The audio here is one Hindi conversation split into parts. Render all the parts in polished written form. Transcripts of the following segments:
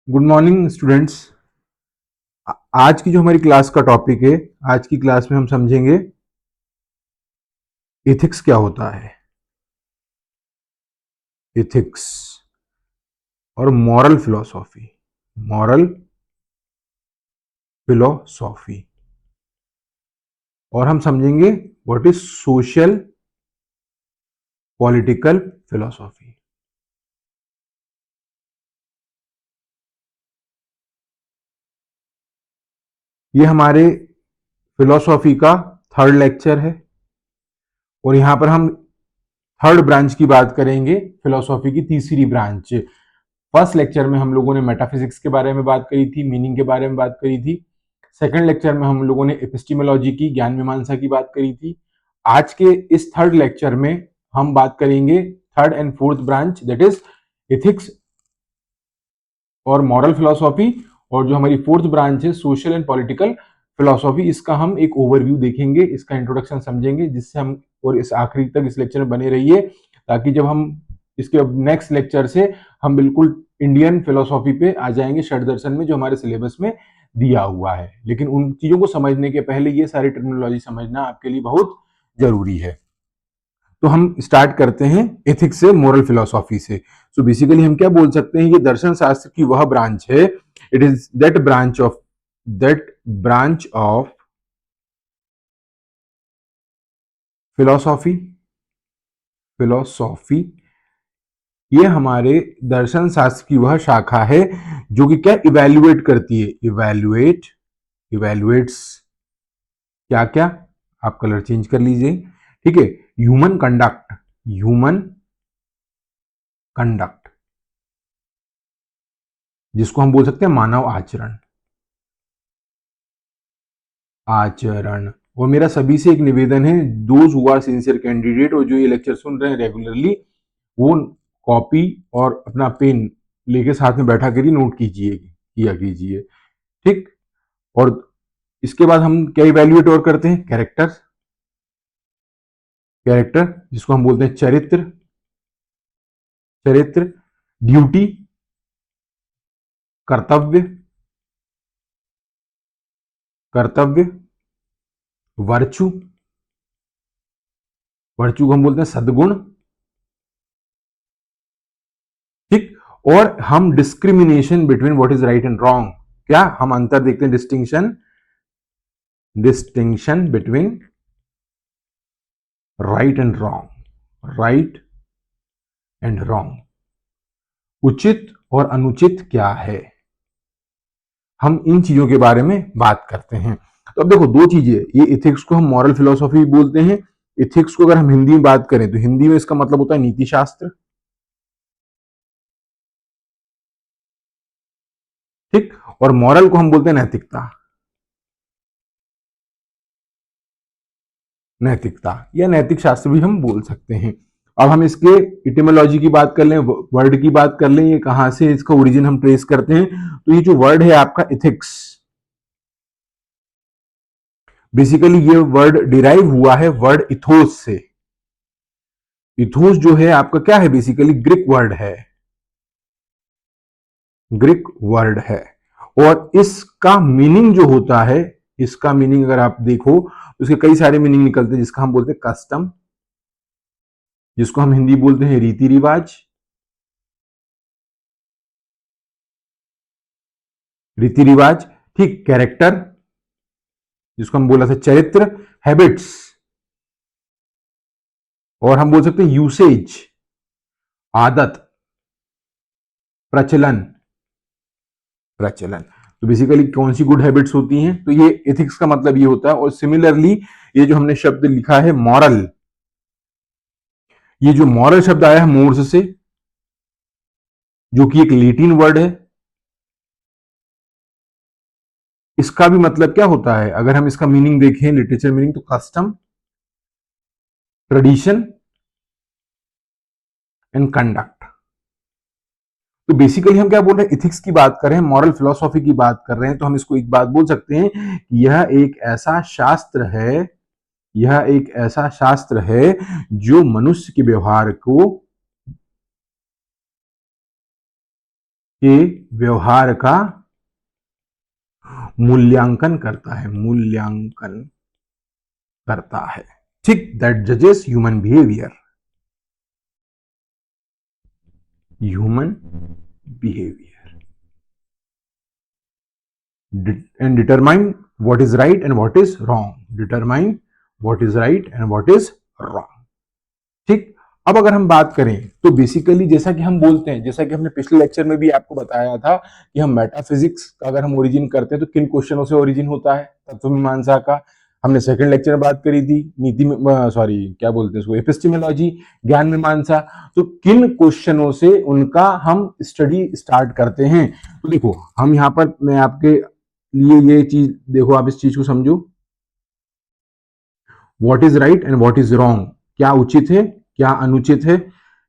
Good morning students. आज की जो हमारी क्लास का टॉपिक है, आज की क्लास में हम समझेंगे एथिक्स क्या होता है, एथिक्स और मॉरल फिलोसॉफी। मॉरल फिलोसॉफी और हम समझेंगे what is social political philosophy. ये हमारे फिलोसॉफी का थर्ड लेक्चर है और यहाँ पर हम थर्ड ब्रांच की बात करेंगे, फिलोसॉफी की तीसरी ब्रांच। फर्स्ट लेक्चर में हम लोगों ने मेटाफिजिक्स के बारे में बात करी थी, मीनिंग के बारे में बात करी थी। सेकंड लेक्चर में हम लोगों ने एपिस्टेमोलॉजी की, ज्ञान मीमांसा की बात करी थी। आज के इस थर्ड लेक्चर में हम बात करेंगे third and fourth branch, that is ethics और मॉरल फिलोसॉफी। और जो हमारी फोर्थ ब्रांच है सोशल एंड पॉलिटिकल फिलोसॉफी, इसका हम एक ओवरव्यू देखेंगे, इसका इंट्रोडक्शन समझेंगे, जिससे हम और इस आखिरी तक इस लेक्चर में बने रहिए, ताकि जब हम इसके नेक्स्ट लेक्चर से हम बिल्कुल इंडियन फिलोसॉफी पे आ जाएंगे, षड दर्शन में, जो हमारे सिलेबस में दिया हुआ है। लेकिन उन चीजों को समझने के पहले ये सारी टर्मिनोलॉजी समझना आपके लिए बहुत जरूरी है। तो हम स्टार्ट करते हैं एथिक्स से, मोरल फिलोसॉफी से। सो बेसिकली हम क्या बोल सकते हैं, ये दर्शन शास्त्र की वह ब्रांच है, it is that branch of philosophy. Philosophy ये हमारे दर्शन शास्त्र की वह शाखा है जो कि क्या इवेल्युएट करती है, इवेल्युएट्स क्या क्या, आप कलर चेंज कर लीजिए, ठीक है। ह्यूमन कंडक्ट जिसको हम बोल सकते हैं मानव आचरण। आचरण और मेरा सभी से एक निवेदन है, those who are sincere candidate और जो ये लेक्चर सुन रहे हैं रेगुलरली, वो कॉपी और अपना पेन लेके साथ में बैठा करिए, नोट कीजिए, किया कीजिए, ठीक। और इसके बाद हम क्या इवेल्युएट और करते हैं, कैरेक्टर जिसको हम बोलते हैं चरित्र, ड्यूटी कर्तव्य, वर्चू को हम बोलते हैं सद्गुण, ठीक। और हम discrimination between what is right and wrong, क्या हम अंतर देखते हैं, distinction between right and wrong, उचित और अनुचित क्या है, हम इन चीजों के बारे में बात करते हैं। तो अब देखो दो चीजें, ये इथिक्स को हम मॉरल फिलोसॉफी बोलते हैं। इथिक्स को अगर हम हिंदी में बात करें तो हिंदी में इसका मतलब होता है नीति शास्त्र, ठीक। और मॉरल को हम बोलते हैं नैतिकता या नैतिक शास्त्र भी हम बोल सकते हैं। अब हम इसके इटिमोलॉजी की बात कर लें, वर्ड की बात कर लें, ये कहां से इसका ओरिजिन हम ट्रेस करते हैं, तो ये जो वर्ड है आपका इथिक्स, बेसिकली ये वर्ड डिराइव हुआ है वर्ड इथोस से। इथोस जो है आपका क्या है, बेसिकली ग्रीक वर्ड है। और इसका मीनिंग जो होता है, इसका मीनिंग अगर आप देखो तो इसके कई सारे मीनिंग निकलते हैं, जिसका हम बोलते हैं कस्टम, जिसको हम हिंदी बोलते हैं रीति रिवाज, ठीक। कैरेक्टर जिसको हम बोला था चरित्र, हैबिट्स, और हम बोल सकते हैं यूसेज, आदत, प्रचलन प्रचलन। तो बेसिकली कौन सी गुड हैबिट्स होती हैं, तो ये एथिक्स का मतलब ये होता है। और सिमिलरली ये जो हमने शब्द लिखा है मॉरल, ये जो मॉरल शब्द आया है मोर्स से, जो कि एक लैटिन वर्ड है, इसका भी मतलब क्या होता है, अगर हम इसका मीनिंग देखें, लिटरेचर मीनिंग, तो कस्टम, ट्रेडिशन एंड कंडक्ट। तो बेसिकली हम क्या बोल रहे हैं, इथिक्स की बात कर रहे हैं, मॉरल फिलोसॉफी की बात कर रहे हैं, तो हम इसको एक बात बोल सकते हैं कि यह एक ऐसा शास्त्र है जो मनुष्य के व्यवहार को के व्यवहार का मूल्यांकन करता है, मूल्यांकन करता है। ठीक, दैट जजेस human behaviour, human behaviour and determine what is right and what is wrong, determine what is right and what is wrong. ठीक, अब अगर हम बात करें तो बेसिकली जैसा कि हम बोलते हैं, जैसा कि हमने पिछले लेक्चर में भी आपको बताया था कि हम मेटाफिजिक्स का अगर हम ओरिजिन करते हैं तो किन क्वेश्चनों से ओरिजिन होता है, तत्व मीमांसा का। हमने सेकंड लेक्चर में बात करी थी नीति में, सॉरी क्या बोलते हैं इसको, एपिस्टेमोलॉजी, ज्ञान मीमांसा। तो किन क्वेश्चनों से उनका हम स्टडी स्टार्ट करते हैं। तो देखो हम यहाँ पर, मैं आपके लिए ये चीज देखो, आप इस चीज को समझो, what is right and what is wrong, क्या उचित है क्या अनुचित है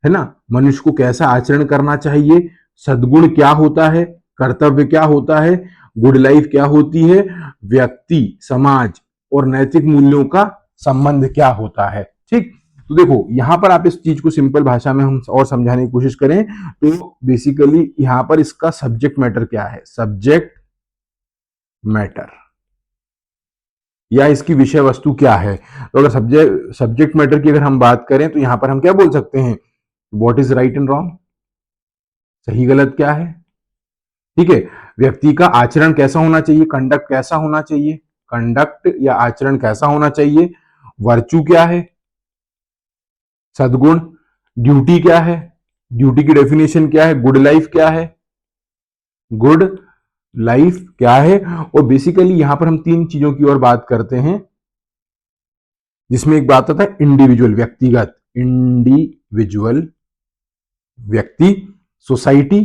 ना, मनुष्य को कैसा आचरण करना चाहिए, सद्गुण क्या होता है, कर्तव्य क्या होता है, गुड लाइफ क्या होती है, व्यक्ति, समाज और नैतिक मूल्यों का संबंध क्या होता है। ठीक, तो देखो यहां पर आप इस चीज को सिंपल भाषा में हम और समझाने की कोशिश करें तो बेसिकली यहां पर इसका सब्जेक्ट मैटर क्या है, सब्जेक्ट मैटर या इसकी विषय वस्तु क्या है। तो अगर सब्जेक्ट मैटर की अगर हम बात करें तो यहां पर हम क्या बोल सकते हैं, what is right and wrong, सही गलत क्या है। ठीक है, व्यक्ति का आचरण कैसा होना चाहिए, कंडक्ट कैसा होना चाहिए, कंडक्ट या आचरण कैसा होना चाहिए, वर्चू क्या है, सद्गुण, ड्यूटी क्या है, ड्यूटी की डेफिनेशन क्या है, गुड लाइफ क्या है, गुड लाइफ क्या है। और बेसिकली यहां पर हम तीन चीजों की ओर बात करते हैं, जिसमें एक बात आता है इंडिविजुअल, व्यक्तिगत, इंडिविजुअल व्यक्ति, सोसाइटी,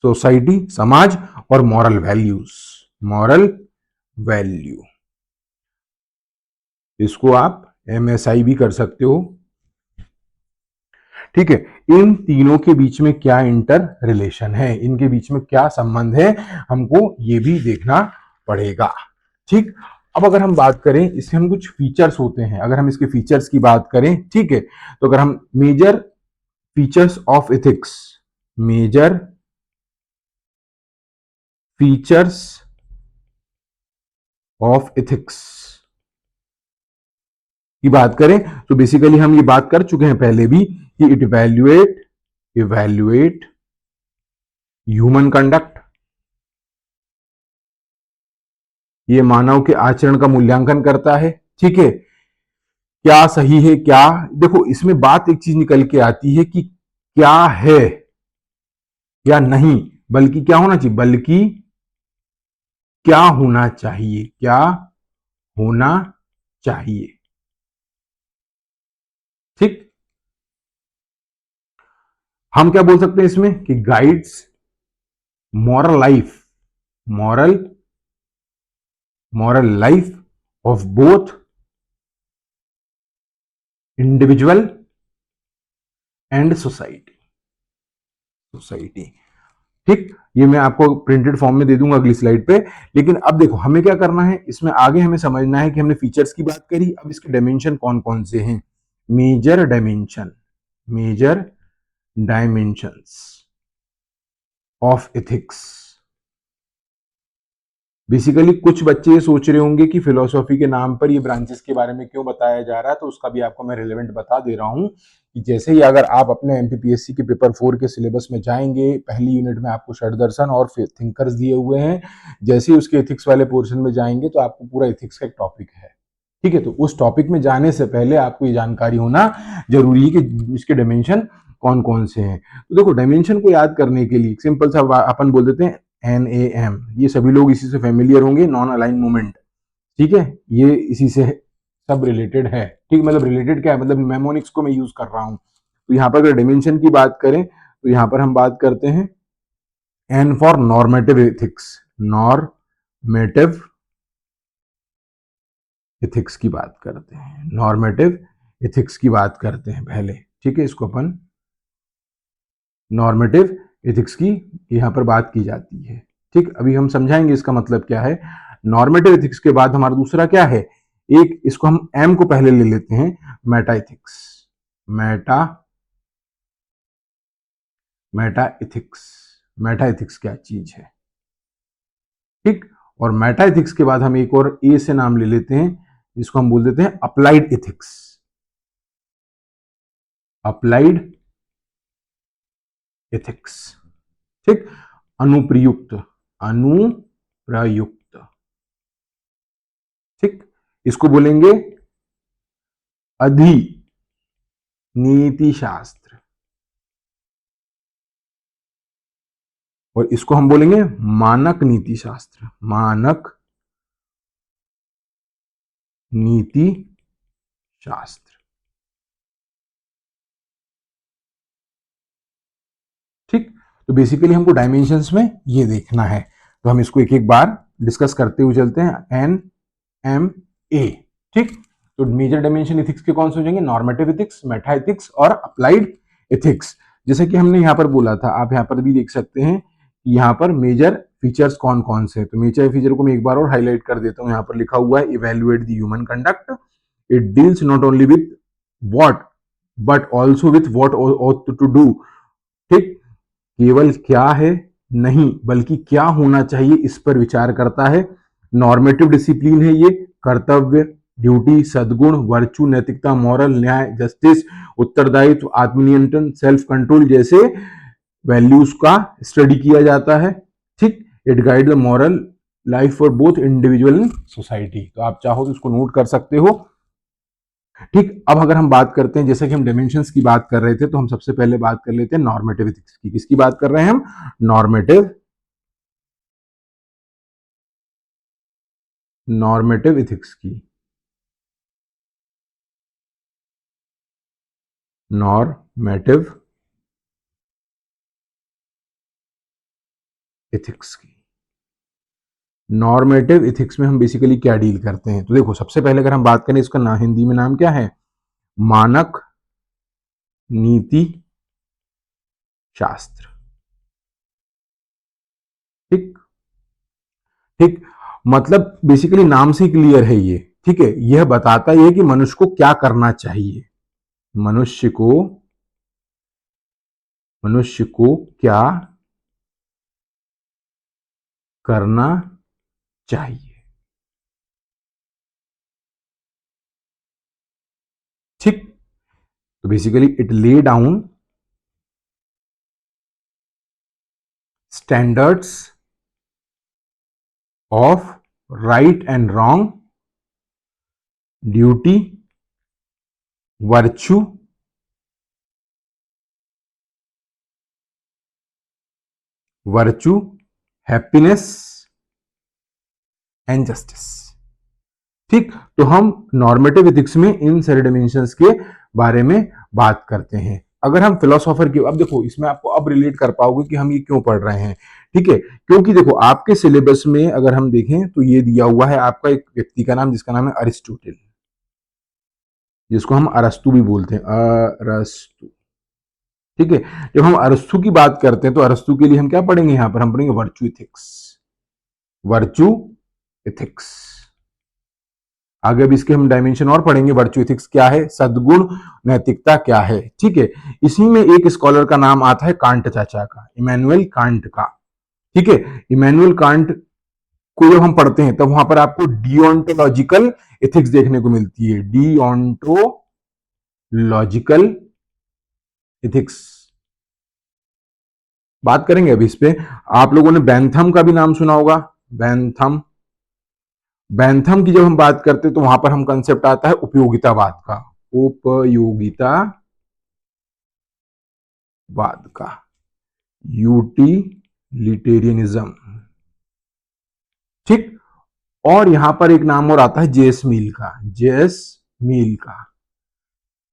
सोसाइटी समाज, और मॉरल वैल्यूज, मॉरल वैल्यू। इसको आप MSI भी कर सकते हो। ठीक है, इन तीनों के बीच में क्या इंटर रिलेशन है, इनके बीच में क्या संबंध है, हमको ये भी देखना पड़ेगा। ठीक, अब अगर हम बात करें इसके हम कुछ फीचर्स होते हैं, अगर हम इसके फीचर्स की बात करें, ठीक है, तो अगर हम major features of ethics, major features of ethics की बात करें तो बेसिकली हम ये बात कर चुके हैं पहले भी कि इट इवैल्यूएट ह्यूमन कंडक्ट, ये मानव के आचरण का मूल्यांकन करता है। ठीक है, क्या सही है क्या, देखो इसमें बात एक चीज निकल के आती है कि क्या है या नहीं, बल्कि क्या होना चाहिए, बल्कि क्या होना चाहिए, क्या होना चाहिए। ठीक, हम क्या बोल सकते हैं इसमें कि guides moral life, moral moral life of both individual and society, society. ठीक, ये मैं आपको प्रिंटेड फॉर्म में दे दूंगा अगली स्लाइड पे। लेकिन अब देखो हमें क्या करना है, इसमें आगे हमें समझना है कि हमने फीचर्स की बात करी, अब इसके डायमेंशन कौन कौन से हैं, major dimension, major dimensions of ethics. Basically कुछ बच्चे ये सोच रहे होंगे कि फिलोसॉफी के नाम पर ये ब्रांचेस के बारे में क्यों बताया जा रहा है, तो उसका भी आपको मैं रिलेवेंट बता दे रहा हूं कि जैसे ही अगर आप अपने MPPSC के पेपर 4 के सिलेबस में जाएंगे, पहली यूनिट में आपको षड दर्शन और थिंकर्स दिए हुए हैं, जैसे ही उसके एथिक्स वाले पोर्शन में जाएंगे तो आपको पूरा एथिक्स का एक टॉपिक है। ठीक है, तो उस टॉपिक में जाने से पहले आपको ये जानकारी होना जरूरी है कि इसके डायमेंशन कौन कौन से हैं। तो देखो डायमेंशन को याद करने के लिए सिंपल सा अपन बोल देते हैं NAM, ये सभी लोग इसी से फेमिलियर होंगे, नॉन अलाइन मूवमेंट। ठीक है, ये इसी से सब रिलेटेड है। ठीक, मतलब रिलेटेड क्या है, मतलब मेमोनिक्स को मैं यूज कर रहा हूं। तो यहां पर अगर डिमेंशन की बात करें तो यहां पर हम बात करते हैं N for normative ethics, normative ethics की बात करते हैं, नॉर्मेटिव एथिक्स की बात करते हैं पहले। ठीक है, इसको अपन नॉर्मेटिव एथिक्स की यहां पर बात की जाती है। ठीक, अभी हम समझाएंगे इसका मतलब क्या है। नॉर्मेटिव एथिक्स के बाद हमारा दूसरा क्या है, एक इसको हम M को पहले ले लेते हैं, Meta ethics, Meta ethics. Meta ethics क्या चीज है। ठीक, और मेटा एथिक्स के बाद हम एक और ए से नाम ले लेते हैं, जिसको हम बोल देते हैं अप्लाइड एथिक्स। अप्लाइड एथिक्स, ठीक, अनुप्रयुक्त, अनुप्रयुक्त, ठीक, इसको बोलेंगे अधि नीति शास्त्र, और इसको हम बोलेंगे मानक नीति शास्त्र, मानक नीति शास्त्र। ठीक, तो बेसिकली हमको डायमेंशंस में ये देखना है, तो हम इसको एक एक बार डिस्कस करते हुए चलते हैं। एन एम ए, ठीक, तो मेजर डायमेंशन एथिक्स के कौन से हो जाएंगे, नॉर्मेटिव एथिक्स, मेटा एथिक्स और अप्लाइड एथिक्स। जैसे कि हमने यहाँ पर बोला था, आप यहाँ पर भी देख सकते हैं यहाँ पर मेजर फीचर्स कौन कौन से हैं। तो मेजर फीचर को मैं एक बार और हाईलाइट कर देता हूँ, यहाँ पर लिखा हुआ है evaluate the human conduct, it deals not only with what but also with what ought to do. ठीक, केवल क्या है नहीं बल्कि क्या होना चाहिए इस पर विचार करता है। नॉर्मेटिव डिसिप्लिन है ये, कर्तव्य, ड्यूटी, सद्गुण, वर्चू, नैतिकता, मॉरल, न्याय, जस्टिस, उत्तरदायित्व, आत्मनियंत्रण, सेल्फ कंट्रोल जैसे वैल्यूज का स्टडी किया जाता है। ठीक, it guide the moral life for both individual and society. तो आप चाहो तो इसको नोट कर सकते हो। ठीक, अब अगर हम बात करते हैं, जैसे कि हम डायमेंशंस की बात कर रहे थे, तो हम सबसे पहले बात कर लेते हैं नॉर्मेटिव एथिक्स की। किसकी बात कर रहे हैं हम, नॉर्मेटिव एथिक्स की, नॉर्मेटिव एथिक्स की। नॉर्मेटिव एथिक्स में हम बेसिकली क्या डील करते हैं, तो देखो सबसे पहले अगर हम बात करें, इसका ना हिंदी में नाम क्या है, मानक नीति शास्त्र। ठीक, ठीक, मतलब बेसिकली नाम से क्लियर है ये। ठीक है, यह बताता है कि मनुष्य को क्या करना चाहिए, मनुष्य को क्या करना चाहिए। ठीक, तो basically it lay down standards of right and wrong, duty, virtue, happiness and justice. ठीक, तो हम नॉर्मेटिव एथिक्स में इन सारे डायमेंशंस के बारे में बात करते हैं। अगर हम फिलोसोफर की, अब देखो इसमें आपको अब रिलेट कर पाओगे कि हम ये क्यों पढ़ रहे हैं। ठीक है, क्योंकि देखो आपके सिलेबस में अगर हम देखें तो ये दिया हुआ है आपका एक व्यक्ति का नाम, जिसका नाम है अरिस्टोटल, जिसको हम अरस्तु भी बोलते हैं, अरस्तु। ठीक है, जब हम अरस्तु की बात करते हैं तो अरस्तु के लिए हम क्या पढ़ेंगे, यहां पर हम पढ़ेंगे वर्चू एथिक्स, वर्चू एथिक्स। आगे भी इसके हम डायमेंशन और पढ़ेंगे, वर्चू एथिक्स क्या है, सद्गुण, नैतिकता क्या है। ठीक है, इसी में एक स्कॉलर का नाम आता है कांट चाचा का, इमैनुअल कांट का। ठीक है, इमैनुअल कांट को जब हम पढ़ते हैं तब वहां पर आपको डियोंटोलॉजिकल एथिक्स देखने को मिलती है, डियोंटोलॉजिकल एथिक्स। बात करेंगे अभी इस पे। आप लोगों ने बैंथम का भी नाम सुना होगा, बैंथम। बैंथम की जब हम बात करते हैं तो वहां पर हम कंसेप्ट आता है उपयोगितावाद का, उपयोगितावाद का, यूटिलिटेरियनिज्म। ठीक, और यहां पर एक नाम और आता है जेएस मिल का, जेएस मिल का,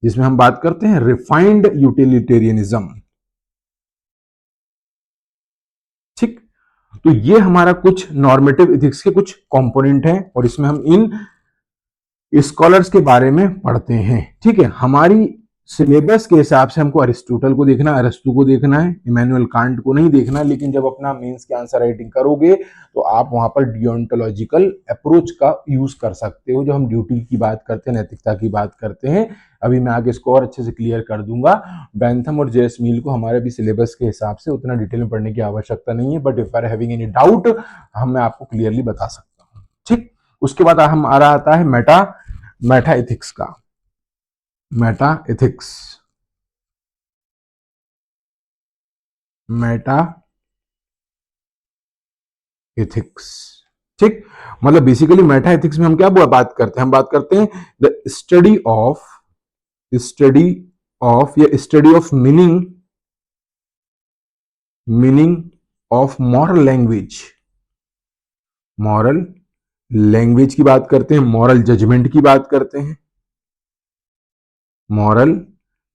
जिसमें हम बात करते हैं रिफाइंड यूटिलिटेरियनिज्म। ठीक, तो ये हमारा कुछ नॉर्मेटिव एथिक्स के कुछ कंपोनेंट हैं और इसमें हम इन स्कॉलर्स के बारे में पढ़ते हैं। ठीक है, हमारी सिलेबस के हिसाब से हमको अरिस्टोटल को देखना, अरस्तु को देखना है, इमैनुअल कांट को नहीं देखना। लेकिन जब अपना मेंस के आंसर राइटिंग करोगे तो आप वहां पर डियोंटोलॉजिकल अप्रोच का यूज कर सकते हो। जो हम ड्यूटी की बात करते हैं, नैतिकता की बात करते हैं, अभी मैं आगे इसको और अच्छे से क्लियर कर दूंगा। बैंथम और जेएस मील को हमारे भी सिलेबस के हिसाब से उतना डिटेल में पढ़ने की आवश्यकता नहीं है, but if are having any doubt मैं आपको क्लियरली बता सकता हूँ। ठीक, उसके बाद हम आ रहा आता है मेटा एथिक्स का। Meta ethics, Meta ethics. ठीक, मतलब बेसिकली मेटा एथिक्स में हम क्या बात करते हैं, हम बात करते हैं द स्टडी ऑफ या study of meaning of moral language की बात करते हैं, मॉरल जजमेंट की बात करते हैं, मॉरल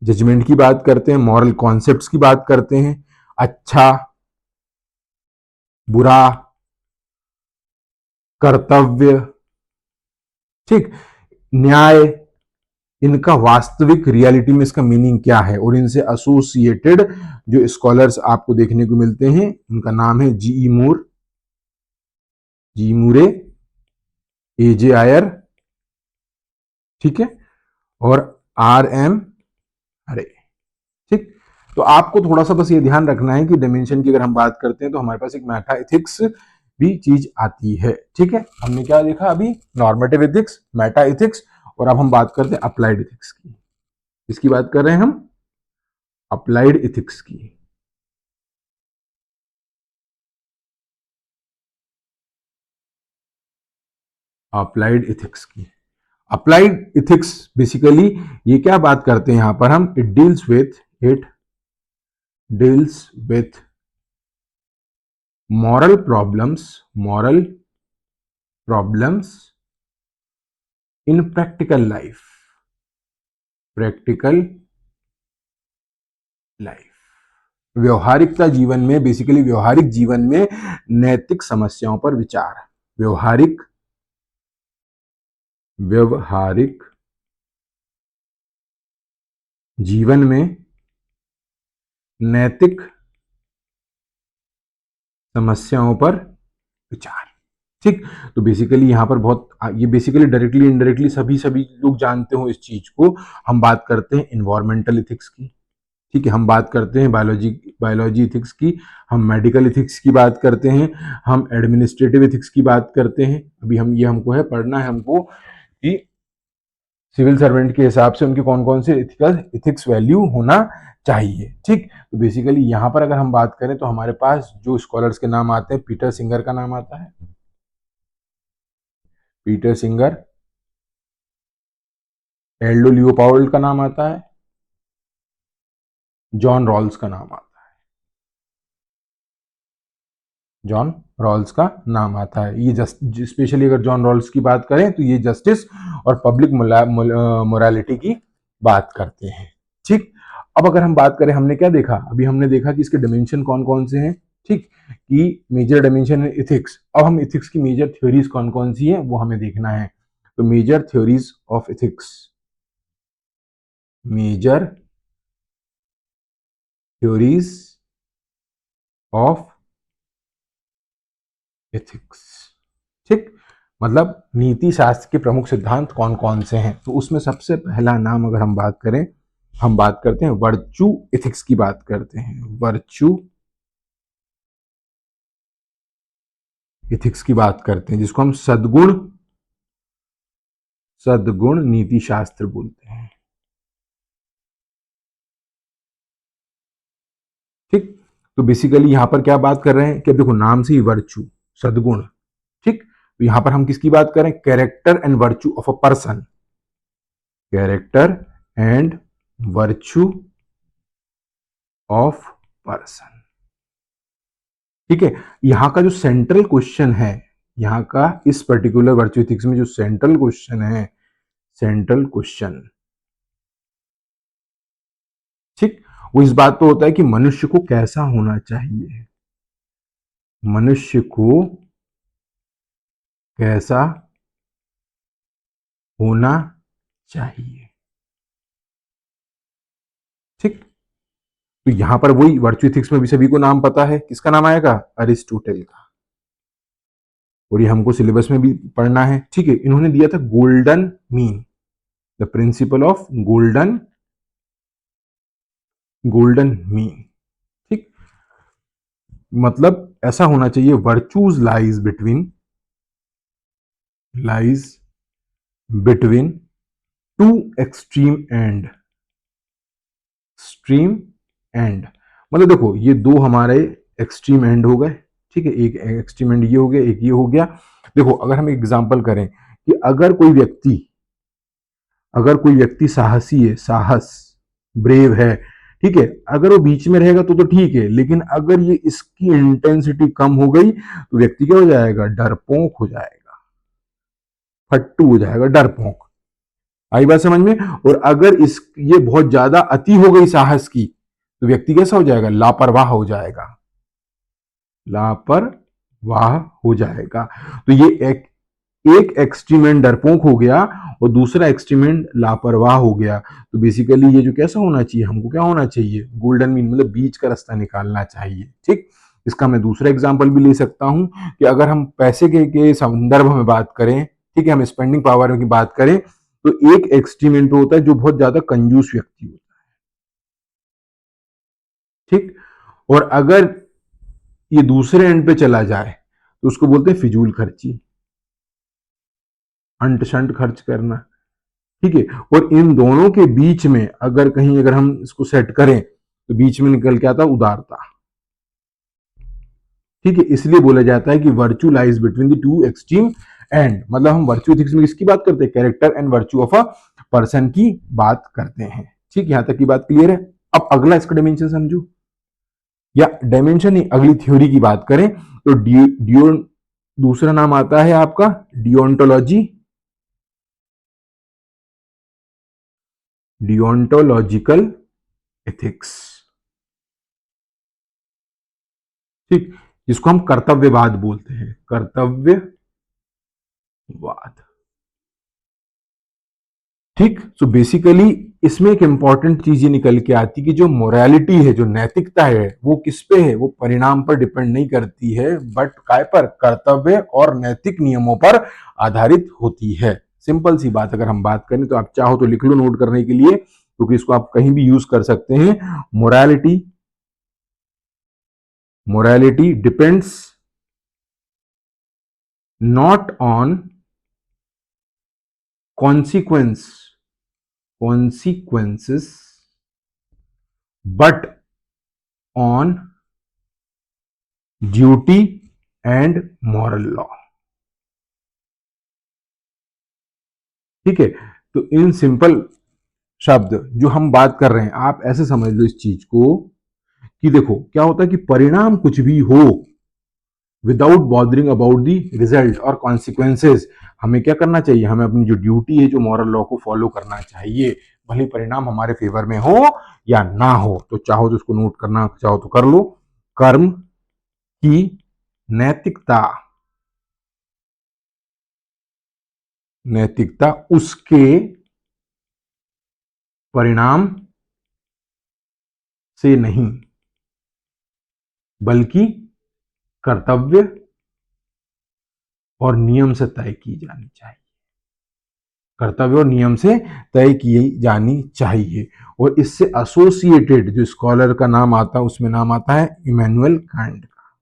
जजमेंट की बात करते हैं, मॉरल कॉन्सेप्ट्स की बात करते हैं, अच्छा बुरा, कर्तव्य, ठीक, न्याय, इनका वास्तविक रियलिटी में इसका मीनिंग क्या है। और इनसे एसोसिएटेड जो स्कॉलर्स आपको देखने को मिलते हैं, उनका नाम है जी मूरे, एजे आयर, ठीक है, और आर एम हरे। ठीक, तो आपको थोड़ा सा बस ये ध्यान रखना है कि डायमेंशन की अगर हम बात करते हैं तो हमारे पास एक मेटा एथिक्स भी चीज आती है। ठीक है, हमने क्या देखा अभी, नॉर्मेटिव एथिक्स, मेटा एथिक्स, और अब हम बात करते हैं अप्लाइड एथिक्स की। इसकी बात कर रहे हैं हम, अप्लाइड एथिक्स की। अप्लाइड एथिक्स की, अप्लाइड इथिक्स बेसिकली ये क्या बात करते हैं यहां पर हम, it deals with moral problems in practical life, व्यवहारिकता जीवन में, बेसिकली व्यवहारिक जीवन में नैतिक समस्याओं पर विचार, व्यवहारिक जीवन में नैतिक समस्याओं पर विचार। ठीक, तो बेसिकली यहां पर बहुत, ये बेसिकली डायरेक्टली इनडायरेक्टली सभी सभी लोग जानते हो इस चीज को। हम बात करते हैं इन्वायरमेंटल इथिक्स की, ठीक है, हम बात करते हैं बायोलॉजी इथिक्स की, हम मेडिकल इथिक्स की बात करते हैं, हम एडमिनिस्ट्रेटिव इथिक्स की बात करते हैं। अभी हम ये हमको है पढ़ना है हमको कि सिविल सर्वेंट के हिसाब से उनके कौन कौन से इथिक्स वैल्यू होना चाहिए। ठीक, तो बेसिकली यहां पर अगर हम बात करें तो हमारे पास जो स्कॉलर्स के नाम आते हैं, पीटर सिंगर का नाम आता है, पीटर सिंगर, एल्डो लियोपार्ड का नाम आता है, जॉन रॉल्स का नाम आता है, जॉन रॉल्स का नाम आता है। ये स्पेशली अगर जॉन रॉल्स की बात करें तो ये जस्टिस और पब्लिक मोरालिटी की बात करते हैं। ठीक, अब अगर हम बात करें, हमने क्या देखा अभी, हमने देखा कि इसके डायमेंशन कौन कौन से हैं। ठीक, कि मेजर डायमेंशन है इथिक्स। अब हम इथिक्स की मेजर थ्योरीज कौन कौन सी हैं वो हमें देखना है। तो major theories of ethics, major theories of ethics. ठीक, मतलब नीति शास्त्र के प्रमुख सिद्धांत कौन कौन से हैं। तो उसमें सबसे पहला नाम अगर हम बात करें, हम बात करते हैं वर्चू एथिक्स की बात करते हैं, वर्चू एथिक्स की बात करते हैं, जिसको हम सद्गुण नीति शास्त्र बोलते हैं। ठीक, तो बेसिकली यहां पर क्या बात कर रहे हैं कि देखो नाम से ही वर्चू, सद्गुण। ठीक, तो यहां पर हम किसकी बात करें, character and virtue of a person, character and virtue of person. ठीक है, यहां का जो सेंट्रल क्वेश्चन है, यहां का इस पर्टिकुलर वर्चू एथिक्स में जो सेंट्रल क्वेश्चन है, सेंट्रल क्वेश्चन, ठीक, वो इस बात पे होता है कि मनुष्य को कैसा होना चाहिए, मनुष्य को कैसा होना चाहिए। तो यहां पर वही वर्चू एथिक्स में भी सभी को नाम पता है, किसका नाम आएगा? अरिस्टोटल का। और ये हमको सिलेबस में भी पढ़ना है, ठीक है। इन्होंने दिया था golden mean, the principle of golden mean, ठीक। मतलब ऐसा होना चाहिए, virtues lies between two extreme and. मतलब देखो, ये दो हमारे एक्सट्रीम एंड हो गए, ठीक है। एक एक्सट्रीम एंड ये हो गया, एक ये हो गया। देखो, अगर हम एग्जांपल करें कि अगर कोई व्यक्ति साहसी है, ब्रेव है, ठीक है, अगर वो बीच में रहेगा तो ठीक है, लेकिन अगर ये इसकी इंटेंसिटी कम हो गई तो व्यक्ति क्या हो जाएगा? डरपोक हो जाएगा, फट्टू हो जाएगा, डरपोक। आई बात समझ में? और अगर ये बहुत ज्यादा अति हो गई साहस की तो व्यक्ति कैसा हो जाएगा? लापरवाह हो जाएगा, लापरवाह हो जाएगा। तो ये एक एक्सट्रीमेंट डरपोक हो गया और दूसरा एक्सट्रीमेंट लापरवाह हो गया। तो बेसिकली ये जो कैसा होना चाहिए, हमको क्या होना चाहिए? गोल्डन मीन, मतलब बीच का रास्ता निकालना चाहिए, ठीक। इसका मैं दूसरा एग्जांपल भी ले सकता हूं कि अगर हम पैसे के संदर्भ में बात करें, ठीक है, हम स्पेंडिंग पावर की बात करें, तो एक एक्सट्रीमेंट होता है जो बहुत ज्यादा कंजूस व्यक्ति होता है, ठीक। और अगर ये दूसरे एंड पे चला जाए तो उसको बोलते हैं फिजूल खर्ची, अंट शंट खर्च करना, ठीक है। और इन दोनों के बीच में अगर हम इसको सेट करें तो बीच में निकल के आता उदारता, ठीक है। इसलिए बोला जाता है कि virtue lies between the two extreme and. मतलब हम वर्चू एथिक्स में किसकी बात करते हैं? Character and virtue of a person की बात करते हैं, ठीक। यहां तक की बात क्लियर है? अब अगला इसका डायमेंशन समझो, या डायमेंशन नहीं, अगली थ्योरी की बात करें तो दूसरा नाम आता है आपका डियोंटोलॉजिकल एथिक्स, ठीक। जिसको हम कर्तव्यवाद बोलते हैं, कर्तव्यवाद, ठीक। सो बेसिकली इसमें एक इंपॉर्टेंट चीज ये निकल के आती है कि जो मोरालिटी है, जो नैतिकता है, वो किस पे है? वो परिणाम पर डिपेंड नहीं करती है, बट काय पर? कर्तव्य और नैतिक नियमों पर आधारित होती है। सिंपल सी बात अगर हम बात करें तो आप चाहो तो लिख लो नोट करने के लिए, क्योंकि इसको आप कहीं भी यूज कर सकते हैं। Morality morality depends not on consequence consequences but on duty and moral law, ठीक है। तो इन सिंपल शब्द जो हम बात कर रहे हैं, आप ऐसे समझ लो इस चीज को कि देखो क्या होता है कि परिणाम कुछ भी हो, without bothering about the result और कॉन्सिक्वेंसेज, हमें क्या करना चाहिए? हमें अपनी जो ड्यूटी है, जो मॉरल लॉ को फॉलो करना चाहिए, भले परिणाम हमारे फेवर में हो या ना हो। तो चाहो तो उसको नोट करना चाहो तो कर लो। कर्म की नैतिकता नैतिकता उसके परिणाम से नहीं, बल्कि कर्तव्य और नियम से तय की जानी चाहिए, कर्तव्य और नियम से तय की जानी चाहिए। और इससे एसोसिएटेड जो स्कॉलर का नाम आता है, उसमें नाम आता है इमैनुअल कांट का।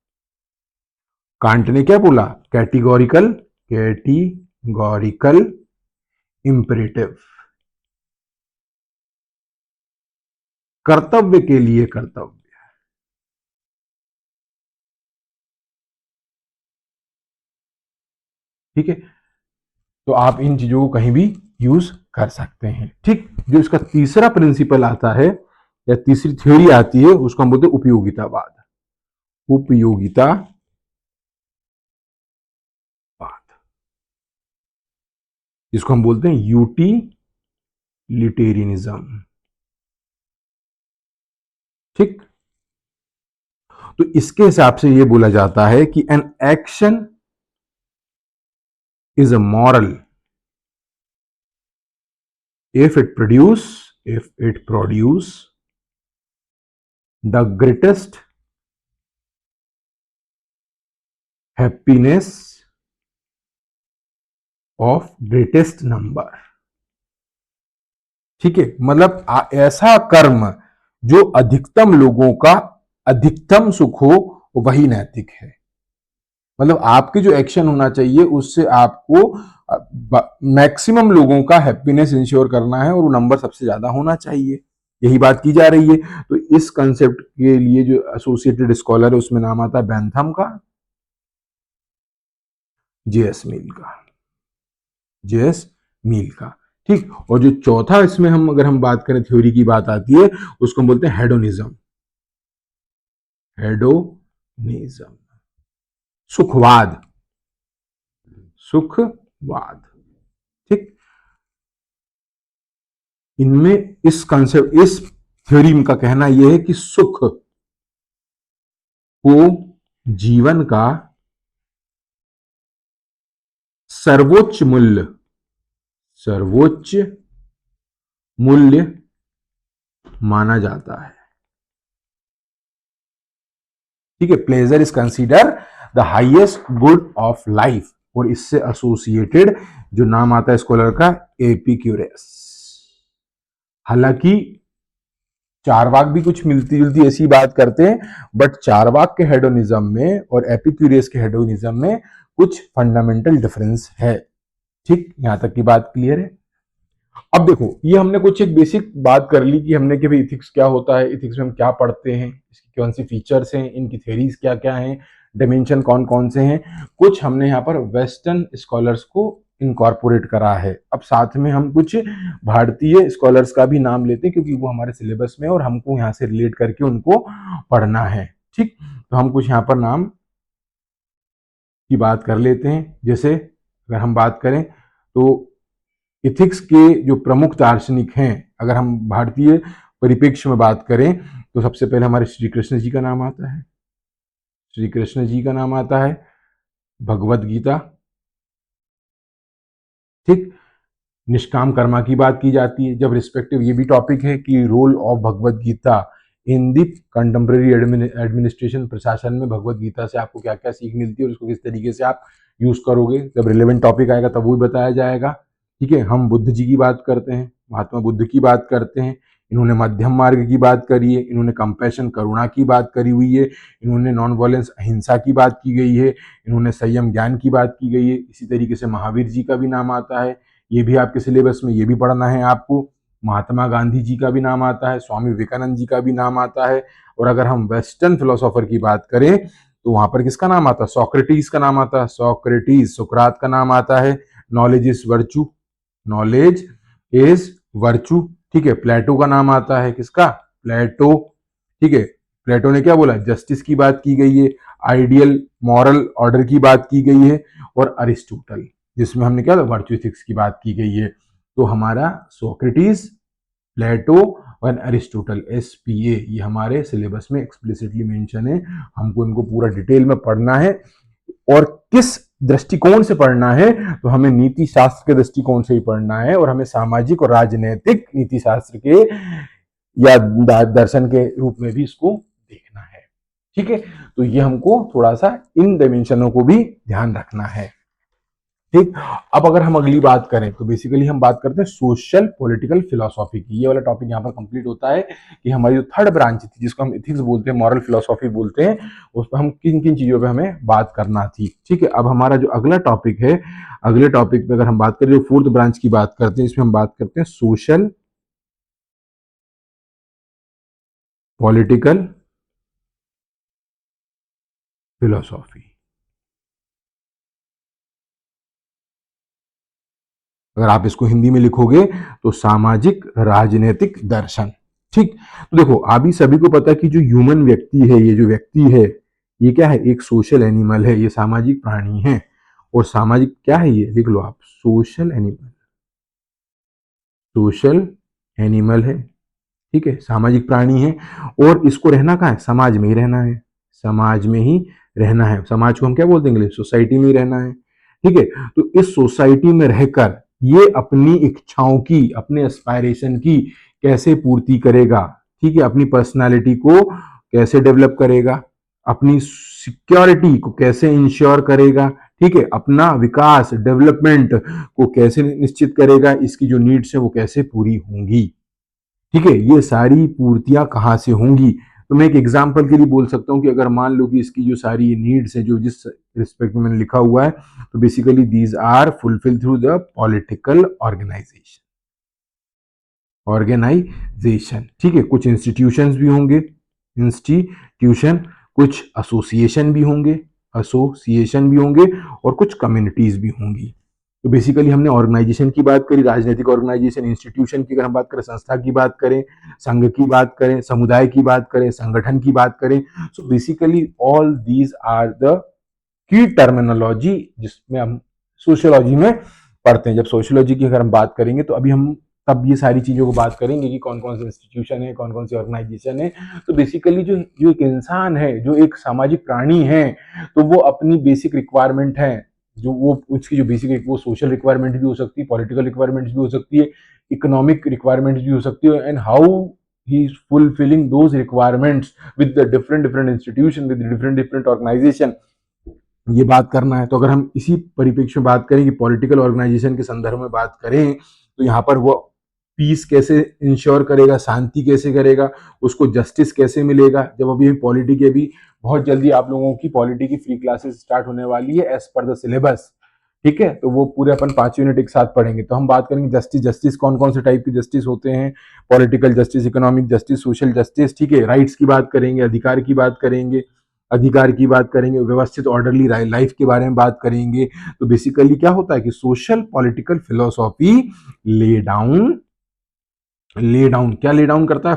कांट ने क्या बोला? कैटिगोरिकल इंपरेटिव, कर्तव्य के लिए कर्तव्य, ठीक है। तो आप इन चीजों को कहीं भी यूज कर सकते हैं, ठीक। जो इसका तीसरा प्रिंसिपल आता है या तीसरी थ्योरी आती है, उसको हम बोलते हैं उपयोगितावाद, उपयोगितावाद, जिसको हम बोलते हैं यूटिलिटेरियनिज्म, ठीक। तो इसके हिसाब से यह बोला जाता है कि an action is a moral if it produce the greatest happiness of greatest number. ठीक है, मतलब ऐसा कर्म जो अधिकतम लोगों का अधिकतम सुख हो, वही नैतिक है। मतलब आपके जो एक्शन होना चाहिए उससे आपको मैक्सिमम लोगों का हैप्पीनेस इंश्योर करना है और वो नंबर सबसे ज्यादा होना चाहिए, यही बात की जा रही है। तो इस कंसेप्ट के लिए जो एसोसिएटेड स्कॉलर है उसमें नाम आता है बैंथम का, जेएस मील का, जेएस मील का। ठीक, और जो चौथा इसमें हम अगर हम बात करें थ्योरी की बात आती है, उसको हम बोलते हैं हेडोनिज्म। हेडोनिज्म, सुखवाद, सुखवाद। ठीक, इनमें इस कंसेप्ट, इस थ्योरी का कहना यह है कि सुख को जीवन का सर्वोच्च मूल्य, सर्वोच्च मूल्य माना जाता है। ठीक है, pleasure is consider the highest good of life. और इससे एसोसिएटेड जो नाम आता है स्कॉलर का, एपिक्यूरस। हालांकि चारवाक भी कुछ मिलती जुलती ऐसी बात करते हैं, बट चारवाक के हेडोनिज्म में और एपिक्यूरियस के हेडोनिज्म में कुछ फंडामेंटल डिफरेंस है। ठीक, यहां तक की बात क्लियर है। अब देखो, ये हमने कुछ एक बेसिक बात कर ली कि हमने कि भाई इथिक्स क्या होता है, इथिक्स में हम क्या पढ़ते हैं, इसकी कौन सी फीचर्स हैं, इनकी थ्योरीज क्या क्या हैं, डायमेंशन कौन कौन से हैं। कुछ हमने यहाँ पर वेस्टर्न स्कॉलर्स को इनकॉर्पोरेट करा है। अब साथ में हम कुछ भारतीय स्कॉलर्स का भी नाम लेते हैं क्योंकि वो हमारे सिलेबस में और हमको यहाँ से रिलेट करके उनको पढ़ना है। ठीक, तो हम कुछ यहाँ पर नाम की बात कर लेते हैं। जैसे अगर हम बात करें तो इथिक्स के जो प्रमुख दार्शनिक हैं, अगर हम भारतीय परिप्रेक्ष्य में बात करें तो सबसे पहले हमारे श्री कृष्ण जी का नाम आता है, श्री कृष्ण जी का नाम आता है, भगवत गीता। ठीक, निष्काम कर्मा की बात की जाती है। जब रिस्पेक्टिव ये भी टॉपिक है कि role of Bhagavad Gita in the contemporary administration, प्रशासन में भगवत गीता से आपको क्या क्या सीख मिलती है और उसको किस तरीके से आप यूज करोगे। जब रिलेवेंट टॉपिक आएगा तब वो भी बताया जाएगा। ठीक है, हम बुद्ध जी की बात करते हैं, महात्मा बुद्ध की बात करते हैं। इन्होंने मध्यम मार्ग की बात करी है, इन्होंने कंपैशन करुणा की बात करी हुई है, इन्होंने नॉन वायलेंस अहिंसा की बात की गई है, इन्होंने संयम ज्ञान की बात की गई है। इसी तरीके से महावीर जी का भी नाम आता है, ये भी आपके सिलेबस में, ये भी पढ़ना है आपको। महात्मा गांधी जी का भी नाम आता है, स्वामी विवेकानंद जी का भी नाम आता है। और अगर हम वेस्टर्न फिलोसोफर की बात करें तो वहां पर किसका नाम आता है, सोक्रेटिस का नाम आता है, सोक्रेटिस, सुकरात का नाम आता है। Knowledge is virtue, knowledge is virtue. ठीक है, प्लेटो का नाम आता है, किसका, प्लेटो। ठीक है, प्लेटो ने क्या बोला, जस्टिस की बात की गई है, आइडियल मॉरल ऑर्डर की बात की गई है। और अरिस्टोटल, जिसमें हमने क्या वर्चू एथिक्स की बात की गई है। तो हमारा सोक्रेटिस, प्लेटो और अरिस्टोटल, SPA, ये हमारे सिलेबस में एक्सप्लिसिटली मेंशन है। हमको इनको पूरा डिटेल में पढ़ना है। और किस दृष्टिकोण से पढ़ना है, तो हमें नीति शास्त्र के दृष्टिकोण से ही पढ़ना है और हमें सामाजिक और राजनीतिक नीति शास्त्र के या दर्शन के रूप में भी इसको देखना है। ठीक है, तो ये हमको थोड़ा सा इन डायमेंशनों को भी ध्यान रखना है। ठीक, अब अगर हम अगली बात करें तो बेसिकली हम बात करते हैं सोशल पॉलिटिकल फिलोसॉफी की। ये वाला टॉपिक यहाँ पर कंप्लीट होता है कि हमारी जो थर्ड ब्रांच थी जिसको हम इथिक्स बोलते हैं, मॉरल फिलोसॉफी बोलते हैं, उस पर हम किन किन चीजों पे हमें बात करना थी। ठीक है, अब हमारा जो अगला टॉपिक है, अगले टॉपिक पे अगर हम बात करें, जो फोर्थ ब्रांच की बात करते हैं, इसमें हम बात करते हैं सोशल पॉलिटिकल फिलोसॉफी। अगर आप इसको हिंदी में लिखोगे तो सामाजिक राजनीतिक दर्शन। ठीक, तो देखो अभी सभी को पता है कि जो ह्यूमन व्यक्ति है, ये जो व्यक्ति है, ये क्या है, एक सोशल एनिमल है, ये सामाजिक प्राणी है। और सामाजिक क्या है, ये लिख लो आप, सोशल एनिमल, सोशल एनिमल है। ठीक है, सामाजिक प्राणी है और इसको रहना कहाँ है, समाज में ही रहना है, समाज में ही रहना है। समाज को हम क्या बोलते हैं इंग्लिश, सोसाइटी में ही रहना है। ठीक है, तो इस सोसाइटी में रहकर ये अपनी इच्छाओं की, अपने एस्पायरेशन की कैसे पूर्ति करेगा। ठीक है, अपनी पर्सनालिटी को कैसे डेवलप करेगा, अपनी सिक्योरिटी को कैसे इंश्योर करेगा, ठीक है, अपना विकास डेवलपमेंट को कैसे निश्चित करेगा, इसकी जो नीड्स है वो कैसे पूरी होंगी, ठीक है, ये सारी पूर्तियां कहाँ से होंगी। तो मैं एक एग्जांपल के लिए बोल सकता हूँ कि अगर मान लो कि इसकी जो सारी नीड्स है जो जिस रिस्पेक्ट में मैंने लिखा हुआ है, तो basically these are fulfil through the political organisation, ठीक है, कुछ इंस्टीट्यूशंस भी होंगे, इंस्टीट्यूशन, कुछ एसोसिएशन भी होंगे और कुछ कम्युनिटीज भी होंगी। तो बेसिकली हमने ऑर्गेनाइजेशन की बात करी, राजनीतिक ऑर्गेनाइजेशन, इंस्टीट्यूशन की अगर हम बात करें, संस्था की बात करें, संघ की बात करें, समुदाय की बात करें, संगठन की बात करें, so basically all these are the key terminology जिसमें हम सोशियोलॉजी में पढ़ते हैं। जब सोशियोलॉजी की अगर हम बात करेंगे तो अभी हम तब ये सारी चीजों को बात करेंगे कि कौन कौन से इंस्टीट्यूशन है, कौन कौन सी ऑर्गेनाइजेशन है। तो बेसिकली जो जो एक इंसान है, जो एक सामाजिक प्राणी है, तो वो अपनी बेसिक रिक्वायरमेंट है, जो वो उसकी जो बेसिक वो सोशल रिक्वायरमेंट भी हो सकती है, पॉलिटिकल रिक्वायरमेंट्स भी हो सकती है, इकोनॉमिक रिक्वायरमेंट्स भी हो सकती है, and how he is fulfilling those requirements with the different institution, with different organisation, ये बात करना है। तो अगर हम इसी परिप्रेक्ष्य में बात करें कि पॉलिटिकल ऑर्गेनाइजेशन के संदर्भ में बात करें, तो यहाँ पर वो पीस कैसे इंश्योर करेगा, शांति कैसे करेगा, उसको जस्टिस कैसे मिलेगा। जब अभी पॉलिटी के भी बहुत जल्दी आप लोगों की पॉलिटी की फ्री क्लासेस स्टार्ट होने वाली है एज पर द सिलेबस, ठीक है, तो वो पूरे अपन 5 यूनिट एक साथ पढ़ेंगे। तो हम बात करेंगे जस्टिस कौन कौन से टाइप के जस्टिस होते हैं, political justice, economic justice, social justice, ठीक है, राइट्स की बात करेंगे, अधिकार की बात करेंगे, व्यवस्थित ऑर्डरली लाइफ के बारे में बात करेंगे। तो बेसिकली क्या होता है कि social political philosophy lay down क्या ले डाउन करता है,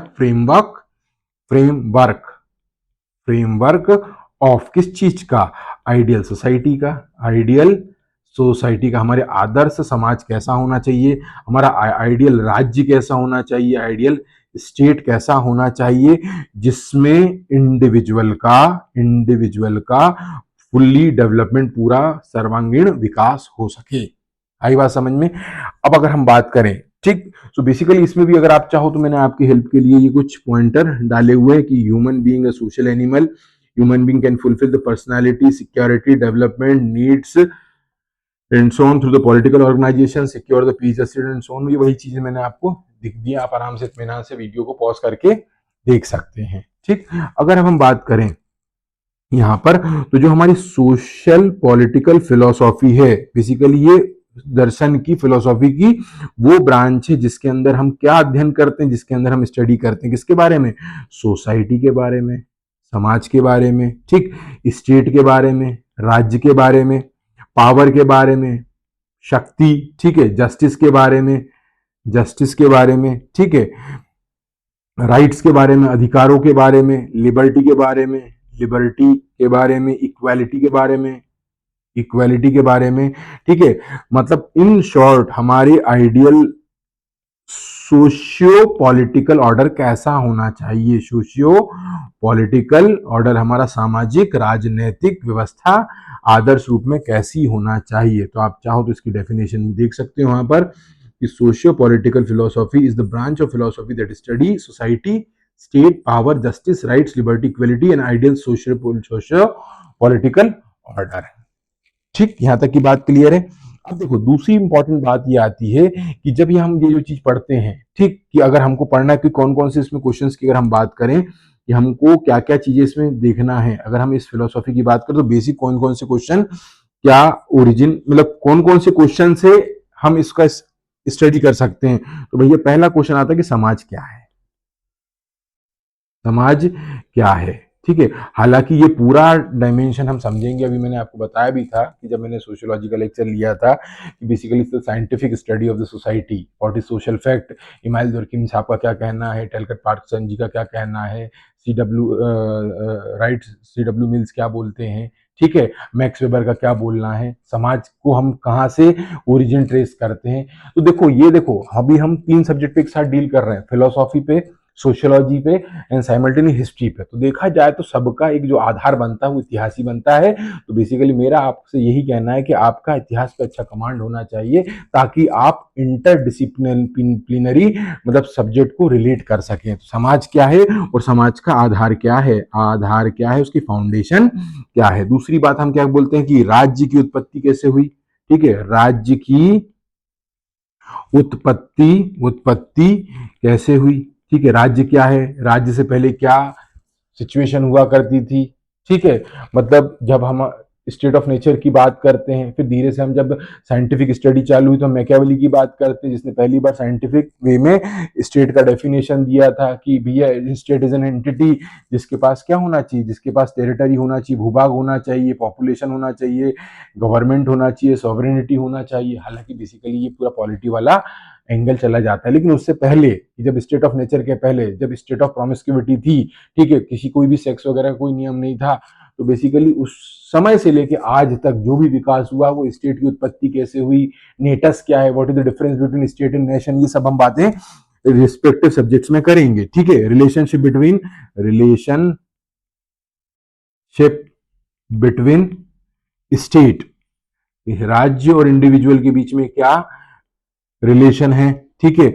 फ्रेमवर्क ऑफ किस चीज का, आइडियल सोसाइटी का, हमारे आदर्श समाज कैसा होना चाहिए, हमारा आइडियल राज्य कैसा होना चाहिए, आइडियल स्टेट कैसा होना चाहिए, जिसमें इंडिविजुअल का फुल्ली डेवलपमेंट, पूरा सर्वांगीण विकास हो सके। आई बात समझ में। अब अगर हम बात करें, ठीक, तो बेसिकली इसमें भी अगर आप चाहो तो मैंने आपकी हेल्प के लिए ये कुछ पॉइंटर डाले हुए हैं कि human being a social animal, human being can fulfil the personality, security, development needs and so on through the political organisation, secure the peace and so on. ये वही चीजें मैंने आपको दिख दी, आप आराम से इत्मीनान से वीडियो को पॉज करके देख सकते हैं। ठीक, अगर हम बात करें यहाँ पर, तो जो हमारी सोशल पॉलिटिकल फिलोसॉफी है, बेसिकली ये दर्शन की, फिलोसॉफी की वो ब्रांच है जिसके अंदर हम क्या अध्ययन करते हैं, जिसके अंदर हम स्टडी करते हैं किसके बारे में, सोसाइटी के बारे में, समाज के बारे में, ठीक, स्टेट के बारे में, राज्य के बारे में, पावर के बारे में, शक्ति, ठीक है, जस्टिस के बारे में, ठीक है, राइट्स के बारे में, अधिकारों के बारे में, लिबर्टी के बारे में, इक्वालिटी के बारे में, ठीक है। मतलब इन शॉर्ट हमारे आइडियल सोशियो पॉलिटिकल ऑर्डर कैसा होना चाहिए, सोशियो पॉलिटिकल ऑर्डर हमारा सामाजिक राजनीतिक व्यवस्था आदर्श रूप में कैसी होना चाहिए। तो आप चाहो तो इसकी डेफिनेशन भी देख सकते हो वहां पर कि socio political philosophy is the branch of philosophy that study society, state, power, justice, rights, liberty, equality and ideal socio political order. ठीक, यहां तक की बात क्लियर है। अब देखो दूसरी इंपॉर्टेंट बात ये आती है कि जब ये हम ये जो चीज पढ़ते हैं, ठीक, कि अगर हमको पढ़ना है कि कौन कौन से इसमें क्वेश्चंस की अगर हम बात करें कि हमको क्या क्या चीजें इसमें देखना है, अगर हम इस फिलोसॉफी की बात करें तो बेसिक कौन कौन से क्वेश्चन, क्या ओरिजिन, मतलब कौन कौन से क्वेश्चन से हम इसका स्टडी कर सकते हैं। तो भैया पहला क्वेश्चन आता है कि समाज क्या है, ठीक है। हालांकि ये पूरा डायमेंशन हम समझेंगे, अभी मैंने आपको बताया भी था कि जब मैंने सोशियोलॉजी का लेक्चर लिया था कि basically scientific study of the society, what is social fact, Emile Durkheim साहब का क्या कहना है, टेलकट पार्किंसन जी का क्या कहना है, सी डब्ल्यू मिल्स क्या बोलते हैं, ठीक है, मैक्स वेबर का क्या बोलना है, समाज को हम कहाँ से ओरिजिन ट्रेस करते हैं। तो देखो ये देखो अभी हम 3 सब्जेक्ट पे एक साथ डील कर रहे हैं, फिलोसॉफी पे, सोशियोलॉजी पे एंड साइमल्टेनियस हिस्ट्री पे। तो देखा जाए तो सबका एक जो आधार बनता है वो इतिहास ही बनता है। तो बेसिकली मेरा आपसे यही कहना है कि आपका इतिहास पे अच्छा कमांड होना चाहिए, ताकि आप इंटरडिसिप्लिनरी मतलब सब्जेक्ट को रिलेट कर सकें। तो समाज क्या है और समाज का आधार क्या है, आधार क्या है, उसकी फाउंडेशन क्या है। दूसरी बात हम क्या बोलते हैं कि राज्य की उत्पत्ति कैसे हुई। ठीक है, राज्य की उत्पत्ति उत्पत्ति कैसे हुई। ठीक है, राज्य क्या है, राज्य से पहले क्या सिचुएशन हुआ करती थी। ठीक है, मतलब जब हम स्टेट ऑफ नेचर की बात करते हैं, फिर धीरे से हम जब साइंटिफिक स्टडी चालू हुई तो मैकियावेली की बात करते हैं, जिसने पहली बार साइंटिफिक वे में स्टेट का डेफिनेशन दिया था कि भैया स्टेट इज एन एंटिटी जिसके पास क्या होना चाहिए, जिसके पास टेरिटरी होना चाहिए, भूभाग होना चाहिए, पॉपुलेशन होना चाहिए, गवर्नमेंट होना चाहिए, सॉवरेनिटी होना चाहिए। हालांकि बेसिकली ये पूरा पॉलिटी वाला एंगल चला जाता है, लेकिन उससे पहले जब स्टेट ऑफ नेचर के पहले जब स्टेट ऑफ प्रोमिस्क्यूविटी थी, ठीक है, किसी कोई भी सेक्स वगैरह का कोई नियम नहीं था, तो बेसिकली उस समय से लेके आज तक जो भी विकास हुआ वो स्टेट की उत्पत्ति कैसे हुई, नेटस क्या है, what is the difference between state and nation, ये सब हम बातें रिस्पेक्टिव सब्जेक्ट्स में करेंगे। ठीक है, रिलेशनशिप बिटवीन स्टेट, राज्य और इंडिविजुअल के बीच में क्या रिलेशन है। ठीक है,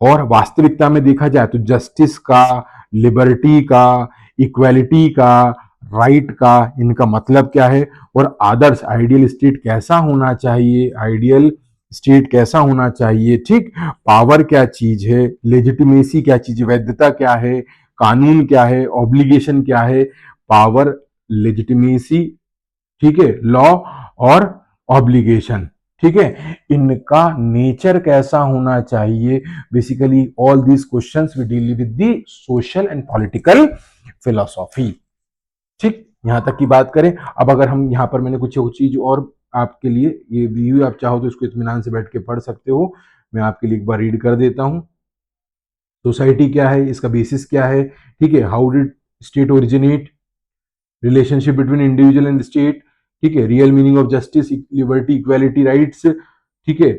और वास्तविकता में देखा जाए तो जस्टिस का, लिबर्टी का, इक्वालिटी का, राइट का, इनका मतलब क्या है, और आदर्श आइडियल स्टेट कैसा होना चाहिए, आइडियल स्टेट कैसा होना चाहिए। ठीक, पावर क्या चीज है, लेजिटिमेसी क्या चीज है, वैधता क्या है, कानून क्या है, ऑब्लिगेशन क्या है, पावर, लेजिटिमेसी, ठीक है, लॉ और ऑब्लिगेशन। ठीक है, इनका नेचर कैसा होना चाहिए। Basically all these questions we deal with the social and political philosophy. ठीक, यहां तक की बात करें। अब अगर हम यहां पर मैंने कुछ चीज और आपके लिए ये व्यू, आप चाहो तो इसको इत्मीनान से बैठ के पढ़ सकते हो, मैं आपके लिए एक बार रीड कर देता हूं। सोसाइटी क्या है, इसका बेसिस क्या है। ठीक है, how did state originate, relationship between individual and state. ठीक है, real meaning of justice, liberty, equality, rights. ठीक है,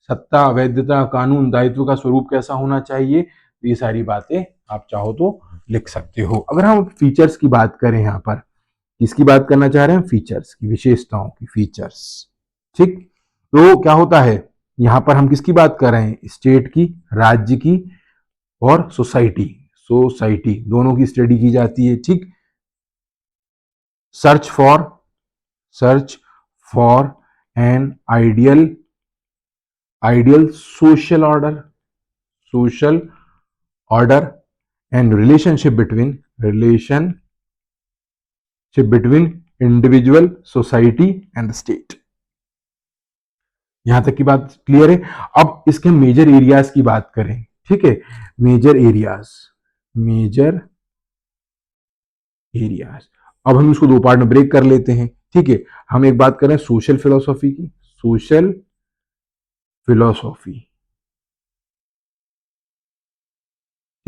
सत्ता, वैधता, कानून, दायित्व का स्वरूप कैसा होना चाहिए। ये सारी बातें आप चाहो तो लिख सकते हो। अगर हम फीचर्स की बात करें, यहां पर किसकी बात करना चाह रहे हैं, फीचर्स की, विशेषताओं की, फीचर्स। ठीक, तो क्या होता है, यहां पर हम किसकी बात कर रहे हैं, स्टेट की, राज्य की और सोसाइटी, सोसाइटी दोनों की स्टडी की जाती है। ठीक, search for, search for an ideal social order and relationship between individual, society and the state। यहां तक की बात क्लियर है। अब इसके मेजर एरियाज की बात करें। ठीक है, मेजर एरियाज, मेजर एरियाज। अब हम इसको दो पार्ट में ब्रेक कर लेते हैं। ठीक है, हम एक बात करें सोशल फिलोसॉफी की, सोशल फिलोसॉफी।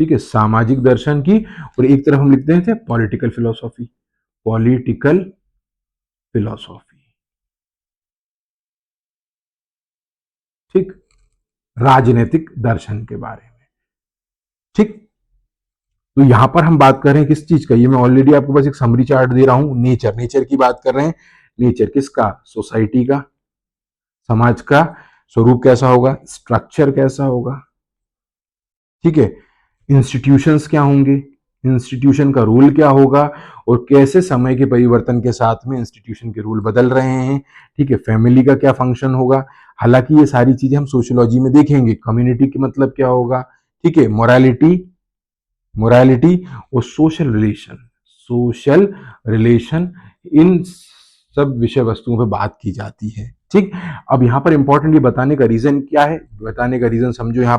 ठीक है, सामाजिक दर्शन की, और एक तरफ हम लिखते थे पॉलिटिकल फिलोसॉफी, पॉलिटिकल फिलोसॉफी। ठीक, राजनीतिक दर्शन के बारे में। ठीक, तो यहां पर हम बात कर रहे हैं किस चीज का, ये मैं ऑलरेडी आपको बस एक समरी चार्ट दे रहा हूं, नेचर, नेचर की बात कर रहे हैं। नेचर किसका, सोसाइटी का, समाज का स्वरूप कैसा होगा, स्ट्रक्चर कैसा होगा। ठीक है, इंस्टीट्यूशंस क्या होंगे, इंस्टीट्यूशन का रूल क्या होगा, और कैसे समय के परिवर्तन के साथ में इंस्टीट्यूशन के रूल बदल रहे हैं। ठीक है, फैमिली का क्या फंक्शन होगा। हालांकि ये सारी चीजें हम सोशियोलॉजी में देखेंगे, कम्युनिटी की मतलब क्या होगा। ठीक है, मोरालिटी, मोरालिटी और सोशल रिलेशन, सोशल रिलेशन, इन सब विषय वस्तुओं पर बात की जाती है। ठीक, अब यहाँ पर इंपॉर्टेंट ये बताने का रीजन क्या है, बताने का रीजन समझो। यहाँ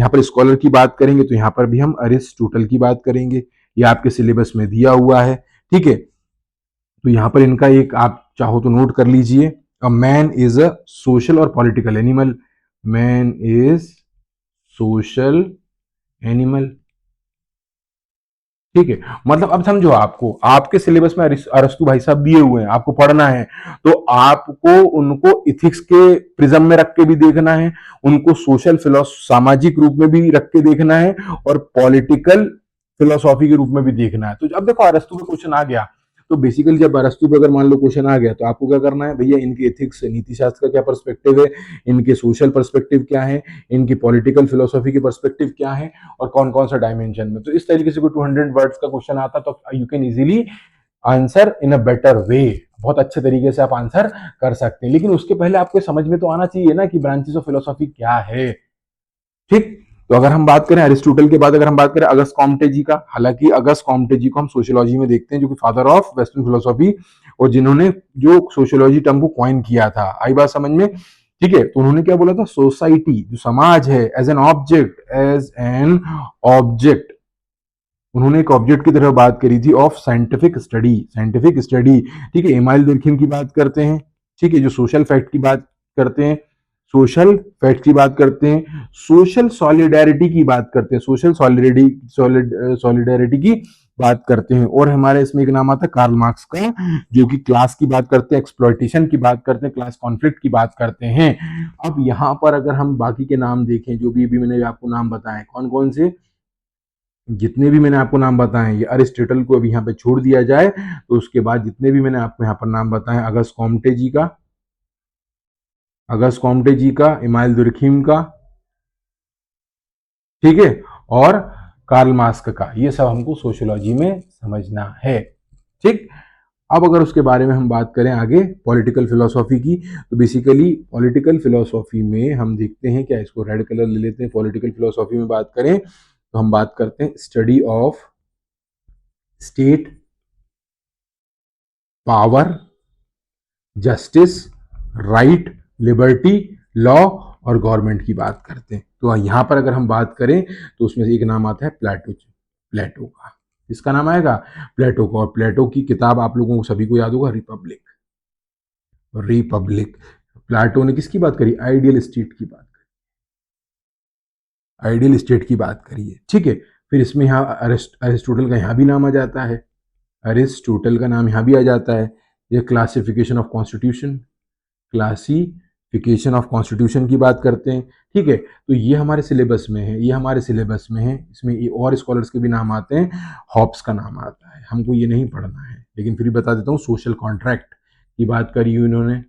पर स्कॉलर की बात करेंगे तो यहाँ पर भी हम अरिस्टोटल की बात करेंगे, ये आपके सिलेबस में दिया हुआ है। ठीक है, तो यहाँ पर इनका एक आप चाहो तो नोट कर लीजिए। A man is a social और political animal, man is social animal. ठीक है, मतलब अब समझो, आपको आपके सिलेबस में अरस्तु भाई साहब दिए हुए हैं, आपको पढ़ना है, तो आपको उनको इथिक्स के प्रिज्म में रख के भी देखना है, उनको सोशल फिलोसफी सामाजिक रूप में भी रख के देखना है, और पॉलिटिकल फिलोसॉफी के रूप में भी देखना है। तो अब देखो अरस्तु का क्वेश्चन आ गया, तो बेसिकली जब अरस्तु पे अगर मान लो क्वेश्चन आ गया, तो आपको क्या करना है भैया, इनके एथिक्स नीति शास्त्र का क्या पर्सपेक्टिव है, इनके सोशल पर्सपेक्टिव क्या है, इनकी पॉलिटिकल फिलोसॉफी की पर्सपेक्टिव क्या है, और कौन कौन सा डायमेंशन में। तो इस तरीके से कोई 200 वर्ड्स का क्वेश्चन आता तो you can easily answer in a better way, बहुत अच्छे तरीके से आप आंसर कर सकते हैं। लेकिन उसके पहले आपको समझ में तो आना चाहिए ना कि ब्रांचेस ऑफ फिलोसॉफी क्या है। ठीक, तो अगर हम बात करें अरिस्टोटल के बाद, अगर हम बात करें अगस्त कॉम्टे जी का, हालांकि अगस्त कॉम्टे जी को हम सोशियोलॉजी में देखते हैं, जो कि फादर ऑफ वेस्टर्न फिलोसॉफी, और जिन्होंने जो सोशियोलॉजी टर्म को कॉइन किया था, आई बात समझ में। ठीक है, तो उन्होंने क्या बोला था, सोसाइटी जो समाज है, as an object, as an object, उन्होंने एक ऑब्जेक्ट की तरह बात करी थी of scientific study, scientific study. ठीक है, इमाइल दुर्खिम की बात करते हैं, ठीक है, जो सोशल फैक्ट की बात करते हैं, सोशल फैक्ट की बात करते हैं, सोशल सॉलिडेरिटी की बात करते हैं, सोशल सॉलिडेरिटी की बात करते हैं। और हमारे इसमें एक नाम आता है कार्ल मार्क्स का, जो कि क्लास की बात करते हैं, एक्सप्लॉइटेशन की बात करते हैं, क्लास कॉन्फ्लिक्ट की बात करते हैं। अब यहाँ पर अगर हम बाकी के नाम देखें, जो भी मैंने आपको नाम बताए, कौन कौन से, जितने भी मैंने आपको नाम बताए, ये अरिस्टोटल को अभी यहाँ पे छोड़ दिया जाए, तो उसके बाद जितने भी मैंने आपको यहाँ पर नाम बताए, अगस्त कॉम्टे जी का, अगस्त कॉम्टे जी का, इमाइल दुर्खिम का, ठीक है, और कार्ल मार्क्स का, ये सब हमको सोशियोलॉजी में समझना है। ठीक, अब अगर उसके बारे में हम बात करें आगे पॉलिटिकल फिलोसॉफी की, तो बेसिकली पॉलिटिकल फिलोसॉफी में हम देखते हैं, क्या इसको रेड कलर ले लेते हैं, पॉलिटिकल फिलोसॉफी में बात करें तो हम बात करते हैं study of state, power, justice, right, liberty, law और गवर्नमेंट की बात करते हैं। तो यहां पर अगर हम बात करें तो उसमें से एक नाम आता है प्लेटो, प्लेटो का, इसका नाम आएगा प्लेटो का। और प्लेटो की किताब आप लोगों को सभी को याद होगा, रिपब्लिक, रिपब्लिक। प्लेटो ने किसकी बात करी, आइडियल स्टेट की बात, आइडियल स्टेट की बात करी है। ठीक है, फिर इसमें यहाँ अरिस्टोटल का यहाँ भी नाम आ जाता है, अरिस्टोटल का नाम यहाँ भी आ जाता है। ये classification of constitution, classification of constitution की बात करते हैं। ठीक है, तो ये हमारे सिलेबस में है, ये हमारे सिलेबस में है। इसमें ये और स्कॉलर्स के भी नाम आते हैं, हॉब्स का नाम आता है, हमको ये नहीं पढ़ना है, लेकिन फिर बता देता हूँ। सोशल कॉन्ट्रैक्ट की बात करी है इन्होंने,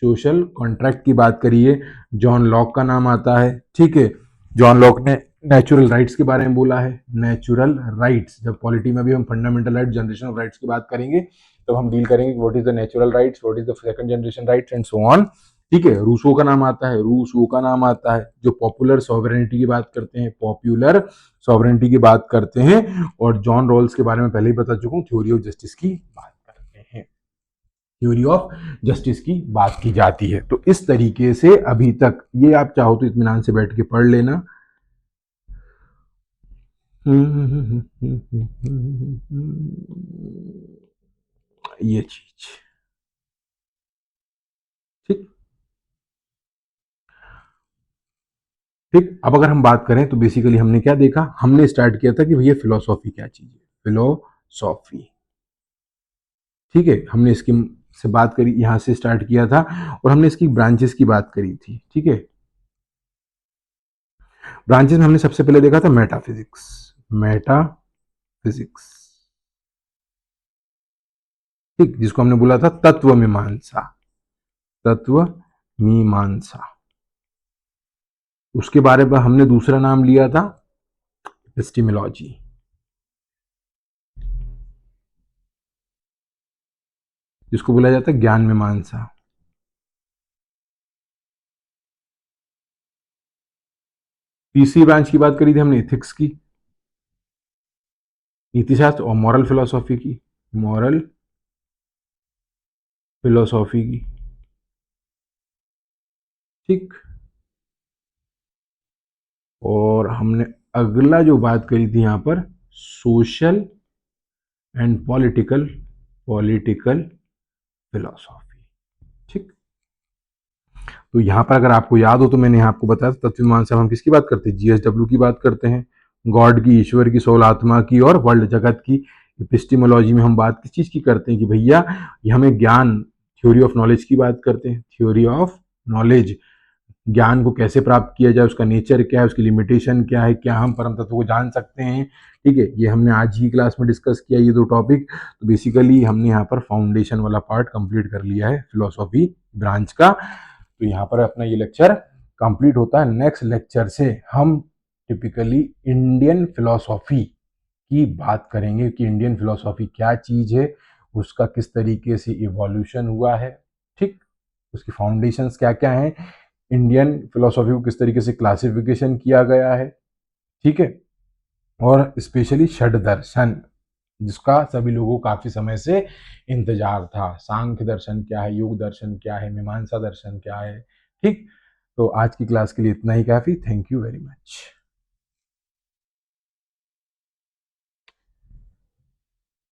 सोशल कॉन्ट्रैक्ट की बात करी है। जॉन लॉक का नाम आता है। ठीक है, जॉन लॉक ने नेचुरल राइट्स के बारे में बोला है, नेचुरल राइट्स। जब पॉलिटी में भी हम fundamental right, generation of rights की बात करेंगे, तो हम डील करेंगे what is the natural rights, what is the second generation rights and so on. ठीक है, रूसो का नाम आता है, रूसो का नाम आता है, जो पॉपुलर सॉवरेनिटी की बात करते हैं, पॉपुलर सॉवरेनिटी की बात करते हैं। और जॉन रॉल्स के बारे में पहले ही बता चुका हूँ, थ्योरी ऑफ जस्टिस की बात करते हैं, थ्योरी ऑफ जस्टिस की बात की जाती है। तो इस तरीके से अभी तक ये आप चाहो तो इत्मीनान से बैठ के पढ़ लेना। ये चीज, ठीक ठीक। अब अगर हम बात करें तो बेसिकली हमने क्या देखा, हमने स्टार्ट किया था कि भैया फिलोसॉफी क्या चीज है, फिलोसॉफी। ठीक है, हमने इसकी से बात करी, यहां से स्टार्ट किया था, और हमने इसकी ब्रांचेस की बात करी थी। ठीक है, ब्रांचेस में हमने सबसे पहले देखा था मेटाफिजिक्स, मेटाफिजिक्स, ठीक, जिसको हमने बोला था तत्व मीमांसा, तत्व मीमांसा। उसके बारे में हमने दूसरा नाम लिया था एपिस्टेमोलॉजी, जिसको बोला जाता है ज्ञान मीमांसा। तीसरी ब्रांच की बात करी थी हमने एथिक्स की, नीतिशास्त्र और मॉरल फिलोसॉफी की, मॉरल फिलोसॉफी की। ठीक, और हमने अगला जो बात करी थी यहां पर social and political, political philosophy. ठीक, तो यहां पर अगर आपको याद हो तो मैंने आपको बताया तत्व मीमांसा हम किसकी बात करते हैं, जीएसडब्ल्यू की बात करते हैं। गॉड की, ईश्वर की, सोल आत्मा की और वर्ल्ड जगत की। एपिस्टेमोलॉजी में हम बात किस चीज की करते हैं कि भैया ये हमें ज्ञान, थ्योरी ऑफ नॉलेज की बात करते हैं। थ्योरी ऑफ नॉलेज, ज्ञान को कैसे प्राप्त किया जाए, उसका नेचर क्या है, उसकी लिमिटेशन क्या है, क्या हम परम तत्व को जान सकते हैं। ठीक है, ये हमने आज ही क्लास में डिस्कस किया ये दो टॉपिक। तो बेसिकली हमने यहाँ पर फाउंडेशन वाला पार्ट कंप्लीट कर लिया है फिलोसॉफी ब्रांच का। तो यहाँ पर अपना ये लेक्चर कंप्लीट होता है। नेक्स्ट लेक्चर से हम टिपिकली इंडियन फिलोसॉफी की बात करेंगे कि इंडियन फिलोसॉफी क्या चीज़ है, उसका किस तरीके से इवोल्यूशन हुआ है, ठीक, उसकी फाउंडेशंस क्या क्या हैं, इंडियन फिलोसॉफी को किस तरीके से क्लासिफिकेशन किया गया है, ठीक है, और स्पेशली षड दर्शन जिसका सभी लोगों को काफी समय से इंतजार था। सांख्य दर्शन क्या है, योग दर्शन क्या है, मीमांसा दर्शन क्या है, ठीक। तो आज की क्लास के लिए इतना ही काफी। Thank you very much.